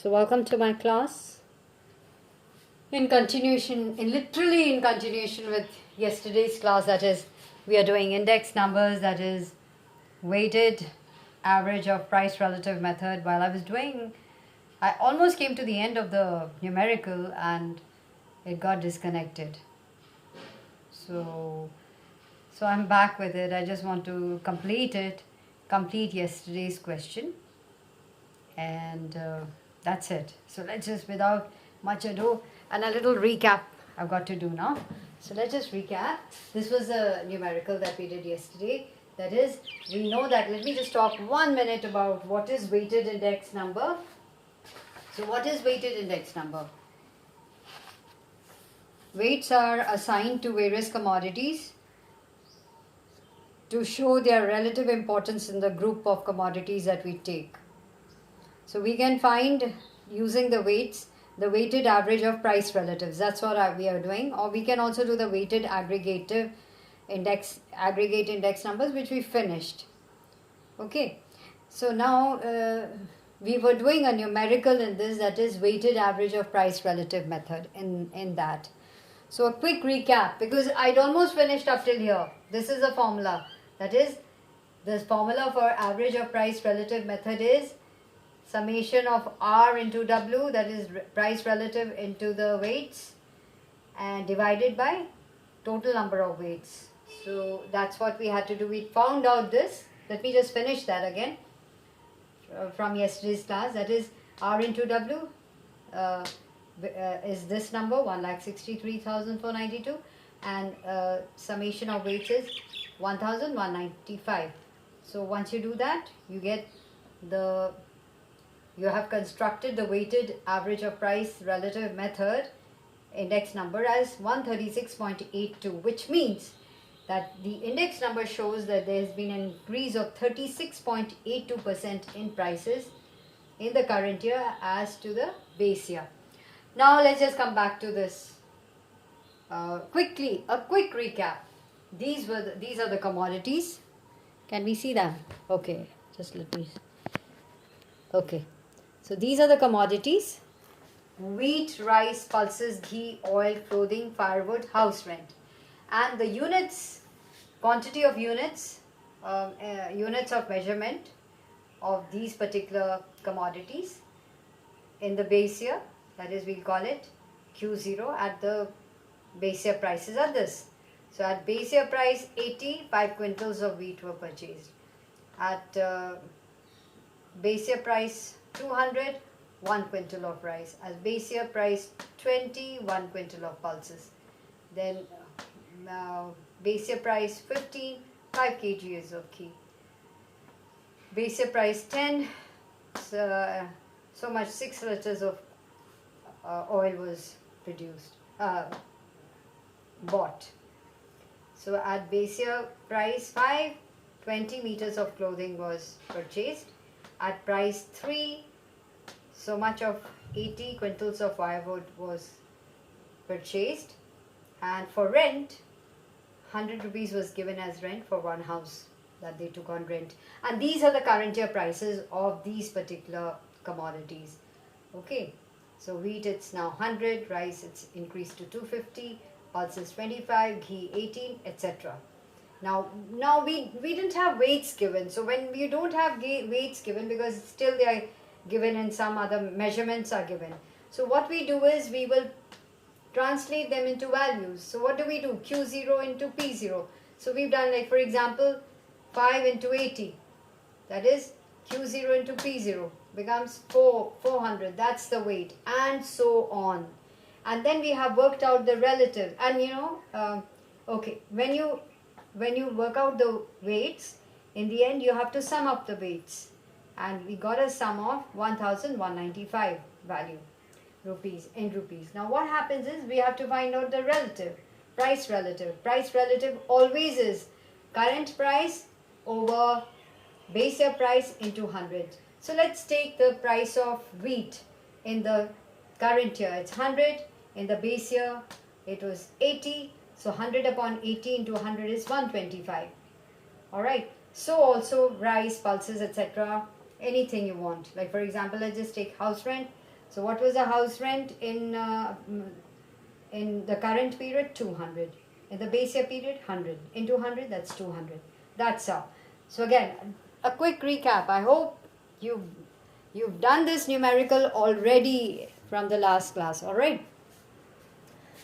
So welcome to my class. Literally in continuation with yesterday's class, that is, we are doing index numbers, that is, weighted average of price relative method. While I was doing, I almost came to the end of the numerical and it got disconnected. So I'm back with it. I just want to complete yesterday's question. And that's it. So let's just, without much ado, and a little recap I've got to do now. So let's just recap. This was a numerical that we did yesterday. That is, we know that, let me just talk 1 minute about what is weighted index number. So what is weighted index number? Weights are assigned to various commodities to show their relative importance in the group of commodities that we take. So we can find, using the weights, the weighted average of price relatives. That's what we are doing. Or we can also do the weighted aggregate index numbers, which we finished. Okay. So now we were doing a numerical in this, that is weighted average of price relative method in that. So a quick recap, because I'd almost finished up till here. This is a formula. That is, the formula for average of price relative method is summation of R into W, that is price relative into the weights, and divided by total number of weights. So that's what we had to do. We found out this. Let me just finish that again from yesterday's class. That is, R into W is this number, 1,63,492, and summation of weights is 1,195. So once you do that, you get you have constructed the weighted average of price relative method index number as 136.82, which means that the index number shows that there has been an increase of 36.82% in prices in the current year as to the base year. Now let's just come back to this quickly. A quick recap. These are the commodities. Can we see them? Okay, just let me. Okay. So these are the commodities: wheat, rice, pulses, ghee, oil, clothing, firewood, house rent. And the units, quantity of units, units of measurement of these particular commodities in the base year, that is, we'll call it Q0, at the base year prices are this. So at base year price 80, 5 quintals of wheat were purchased. At base year price 200, 1 quintal of rice. At base year price 20, 1 quintal of pulses. Then base year price 15, 5 kgs of ghee. Base year price 10, so much 6 liters of oil was produced, bought. So at base year price 5, 20 meters of clothing was purchased. At price 3, so much of 80 quintals of firewood was purchased. And for rent, 100 rupees was given as rent for one house that they took on rent. And these are the current year prices of these particular commodities. Okay, so wheat, it's now 100, rice, it's increased to 250, pulses 25, ghee 18, etc. Now we didn't have weights given. So when you don't have weights given, because still they are given in some other measurements are given. So what we do is we will translate them into values. So what do we do? Q0 into P0. So we've done, like, for example, 5 into 80. That is Q0 into P0 becomes 400. That's the weight, and so on. And then we have worked out the relative. And okay, when you work out the weights, in the end you have to sum up the weights, and we got a sum of 1,195 value in rupees. Now what happens is we have to find out the relative, price relative. Price relative always is current price over base year price into 100. So let's take the price of wheat in the current year. It's 100. In the base year it was 80. So 100 upon 80 into 100 is 125. Alright. So also rice, pulses, etc. Anything you want. Like, for example, let's just take house rent. So what was the house rent in the current period? 200. In the base year period, 100. Into 100, that's 200. That's all. So again, a quick recap. I hope you've done this numerical already from the last class. All right.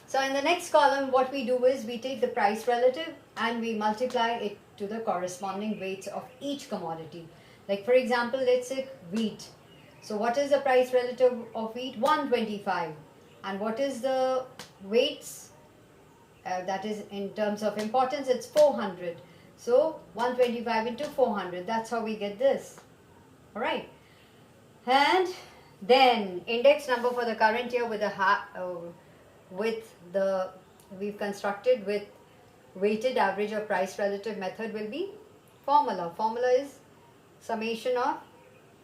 So in the next column, what we do is we take the price relative and we multiply it to the corresponding weights of each commodity. Like for example, let's say wheat. So what is the price relative of wheat? 125. And what is the weights? That is in terms of importance, it's 400. So 125 into 400. That's how we get this. All right. And then index number for the current year we've constructed with weighted average of price relative method will be formula. Formula is summation of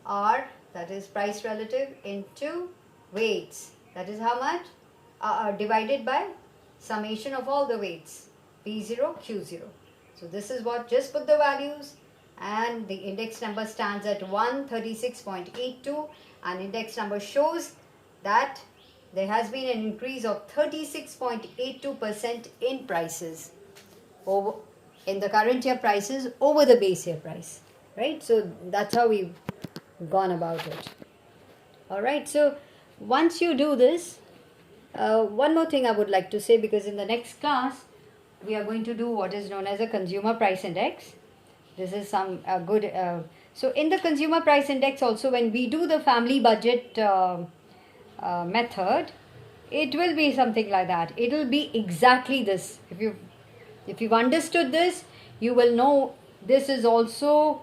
R, that is price relative, into weights. That is how much? Divided by summation of all the weights, P0, Q0. So this is what, just put the values, and the index number stands at 136.82, and index number shows that there has been an increase of 36.82% in prices in the current year prices over the base year price, right? So that's how we've gone about it. All right, so once you do this, one more thing I would like to say, because in the next class we are going to do what is known as a consumer price index. This is some good so in the consumer price index also, when we do the family budget method, it will be something like that. It will be exactly this. If you've understood this, you will know this is also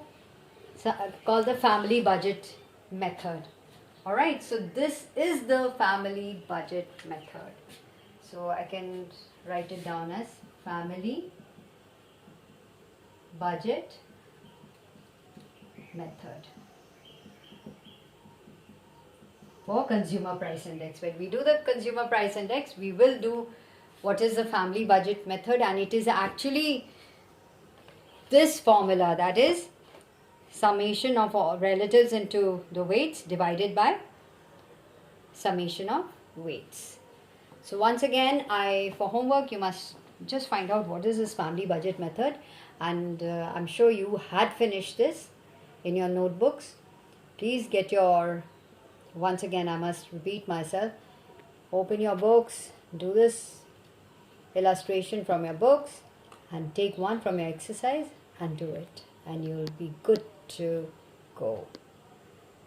called the family budget method. All right, so this is the family budget method. So I can write it down as family budget method for consumer price index. When we do the consumer price index, we will do what is the family budget method, and it is actually this formula, that is summation of all relatives into the weights divided by summation of weights. So once again, for homework you must just find out what is this family budget method, and I'm sure you had finished this in your notebooks. Please get your, once again I must repeat myself, open your books, do this illustration from your books and take one from your exercise and do it, and you'll be good to go.